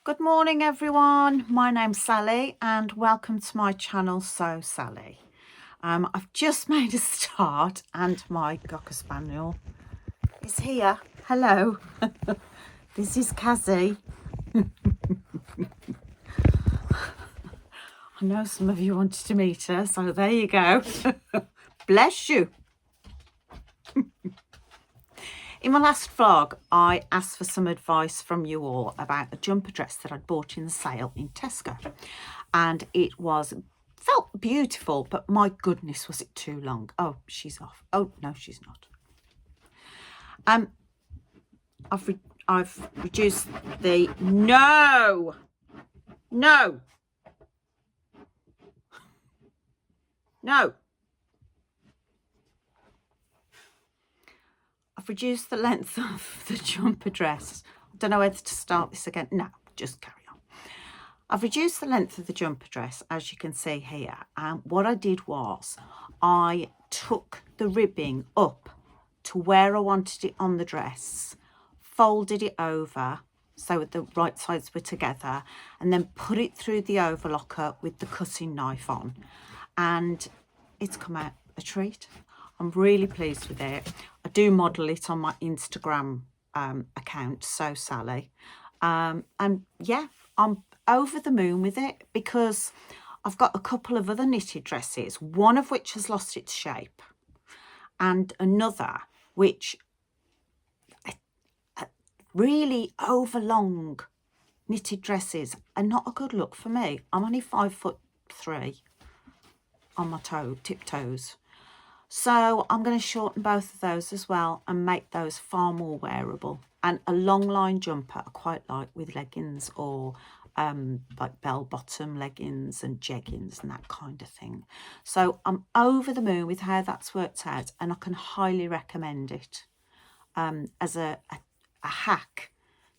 Good morning everyone, my name's Sally and welcome to my channel So Sally. I've just made a start and my Cocker Spaniel is here. Hello, this is Kazzy. I know some of you wanted to meet her, so there you go. Bless you. In my last vlog, I asked for some advice from you all about a jumper dress that I'd bought in the sale in Tesco. And it felt beautiful, but my goodness, was it too long. Oh, she's off. Oh, no, she's not. I've reduced the, no. I've reduced the length of the jumper dress. I don't know whether to start this again. No, just carry on. I've reduced the length of the jumper dress, as you can see here. And what I did was I took the ribbing up to where I wanted it on the dress, folded it over so the right sides were together, and then put it through the overlocker with the cutting knife on. And it's come out a treat. I'm really pleased with it. I do model it on my Instagram account, So Sally. And yeah, I'm over the moon with it because I've got a couple of other knitted dresses, one of which has lost its shape and another which really overlong knitted dresses are not a good look for me. I'm only 5'3" on my tiptoes. So I'm going to shorten both of those as well and make those far more wearable. And a long line jumper I quite like with leggings or like bell bottom leggings and jeggings and that kind of thing. So I'm over the moon with how that's worked out, and I can highly recommend it as a hack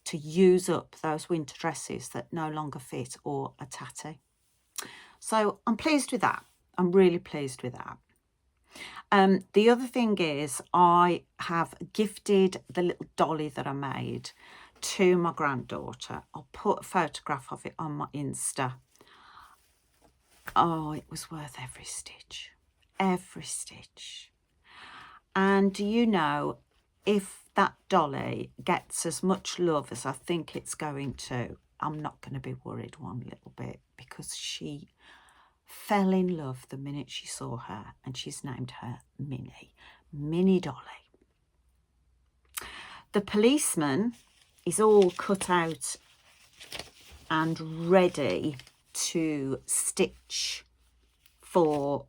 to use up those winter dresses that no longer fit or are tatty. So I'm pleased with that. I'm really pleased with that. The other thing is I have gifted the little dolly that I made to my granddaughter. I'll put a photograph of it on my Insta. Oh, it was worth every stitch. Every stitch. And do you know, if that dolly gets as much love as I think it's going to, I'm not going to be worried one little bit, because she fell in love the minute she saw her, and she's named her Minnie Dolly. The policeman is all cut out and ready to stitch for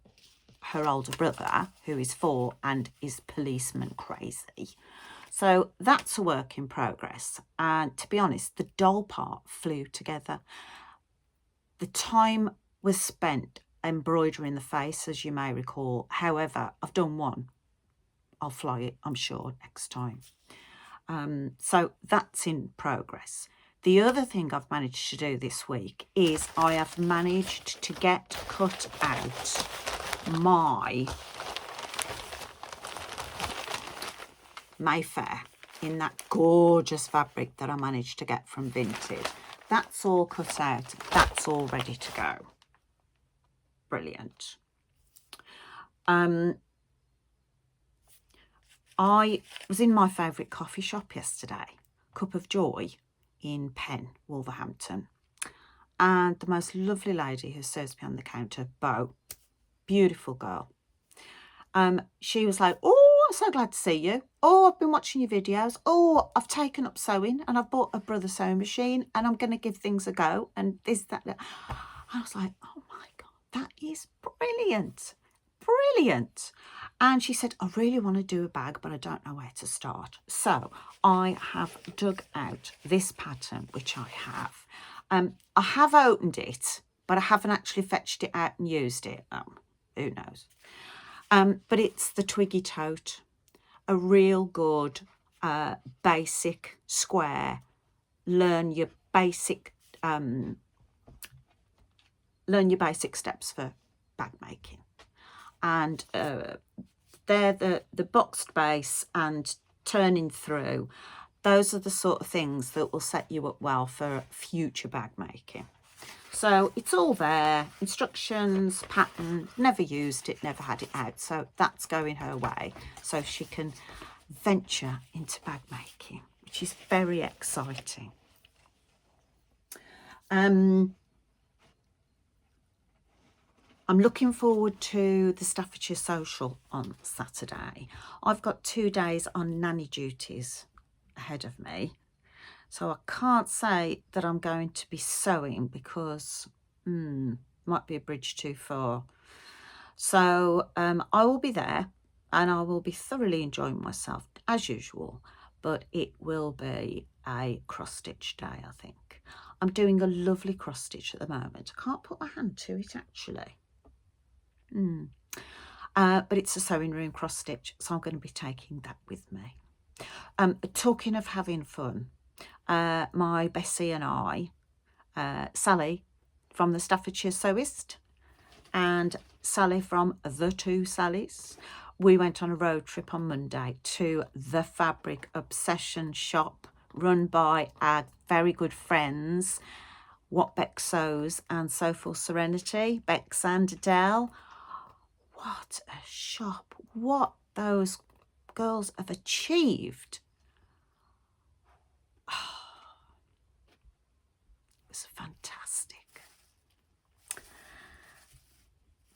her older brother, who is 4 and is policeman crazy. So that's a work in progress. And to be honest, the doll part flew together. The time was spent embroidering the face, as you may recall. However, I've done one. I'll fly it, I'm sure, next time. So that's in progress. The other thing I've managed to do this week is I have managed to get cut out my Mayfair in that gorgeous fabric that I managed to get from Vinted. That's all cut out. That's all ready to go. Brilliant. I was in my favourite coffee shop yesterday, Cup of Joy in Penn, Wolverhampton. And the most lovely lady who serves me on the counter, Bo, beautiful girl. She was like, oh, I'm so glad to see you. Oh, I've been watching your videos. Oh, I've taken up sewing and I've bought a brother sewing machine and I'm going to give things a go. And this, that. I was like, oh my God, that is brilliant. Brilliant. And she said, I really want to do a bag, but I don't know where to start. So I have dug out this pattern, which I have. I have opened it, but I haven't actually fetched it out and used it. Who knows? But it's the Twiggy Tote, a real good basic square. Learn your basic steps for bag making. And they're the boxed base and turning through. those are the sort of things that will set you up well for future bag making. So it's all there, instructions, pattern, never used it, never had it out. So that's going her way so she can venture into bag making, which is very exciting. I'm looking forward to the Staffordshire Social on Saturday. I've got 2 days on nanny duties ahead of me. So I can't say that I'm going to be sewing because might be a bridge too far. So I will be there and I will be thoroughly enjoying myself as usual, but it will be a cross stitch day, I think. I'm doing a lovely cross stitch at the moment. I can't put my hand to it actually. But it's a sewing room cross stitch, so I'm going to be taking that with me. Talking of having fun, my Bessie and I, Sally from the Staffordshire Sewist and Sally from the Two Sallys, we went on a road trip on Monday to the Fabric Obsession shop run by our very good friends What Beck Sews and Sewful Serenity, Bex and Adele. What a shop, what those girls have achieved. It was fantastic.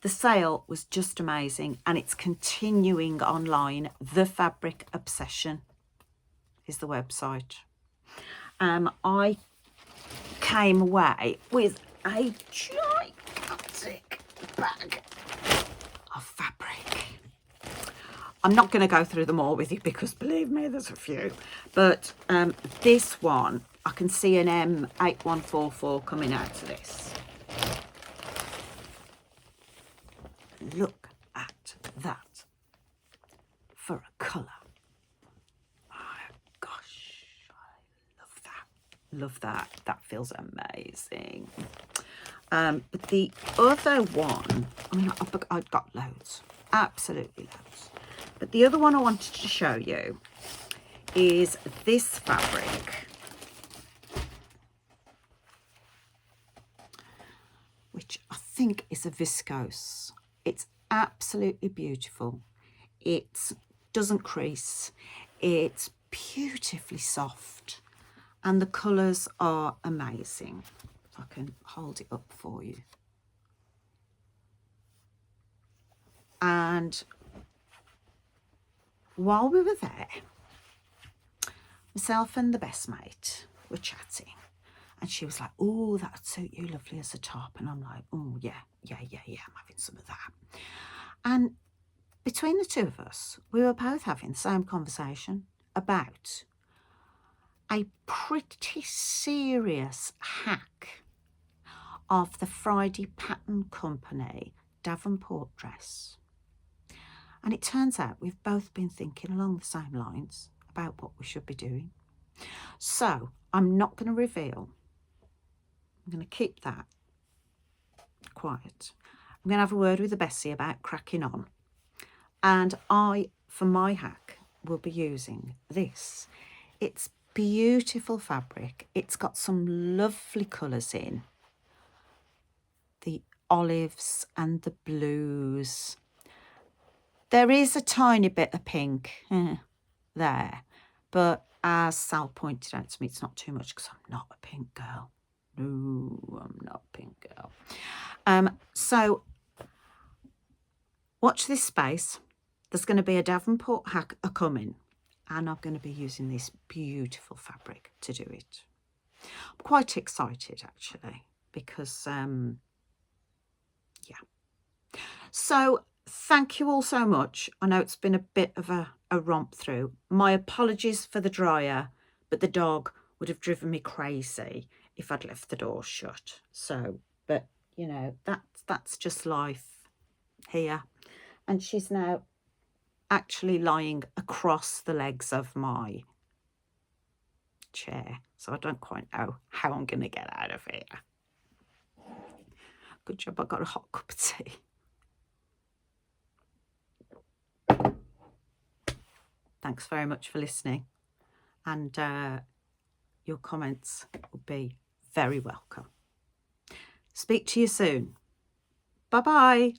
The sale was just amazing and it's continuing online. The Fabric Obsession is the website. I came away with a gigantic bag of fabric. I'm not going to go through them all with you because believe me, there's a few. But this one, I can see an M8144 coming out of this. Look at that for a colour. Oh gosh, I love that. Love that. That feels amazing. But the other one, I mean, I've got loads, absolutely loads. But the other one I wanted to show you is this fabric, which I think is a viscose. It's absolutely beautiful. It doesn't crease. It's beautifully soft. And the colours are amazing. If I can hold it up for you. And while we were there, myself and the best mate were chatting. And she was like, oh, that would suit you lovely as a top. And I'm like, oh, yeah, I'm having some of that. And between the two of us, we were both having the same conversation about a pretty serious hack of the Friday Pattern Company Davenport dress. And it turns out we've both been thinking along the same lines about what we should be doing. So I'm not going to reveal. I'm going to keep that quiet. I'm going to have a word with the Bessie about cracking on. And I, for my hack, will be using this. It's beautiful fabric. It's got some lovely colours in. The olives and the blues. There is a tiny bit of pink there. But as Sal pointed out to me, it's not too much because I'm not a pink girl. No, I'm not a pink girl. So watch this space. There's going to be a Davenport hack a-coming, and I'm going to be using this beautiful fabric to do it. I'm quite excited actually because yeah. So thank you all so much. I know it's been a bit of a romp through. My apologies for the dryer, but the dog would have driven me crazy if I'd left the door shut. So, but you know, that's just life here. And she's now actually lying across the legs of my chair. So I don't quite know how I'm going to get out of here. Good job I got a hot cup of tea. Thanks very much for listening. and your comments will be very welcome. Speak to you soon. Bye-bye.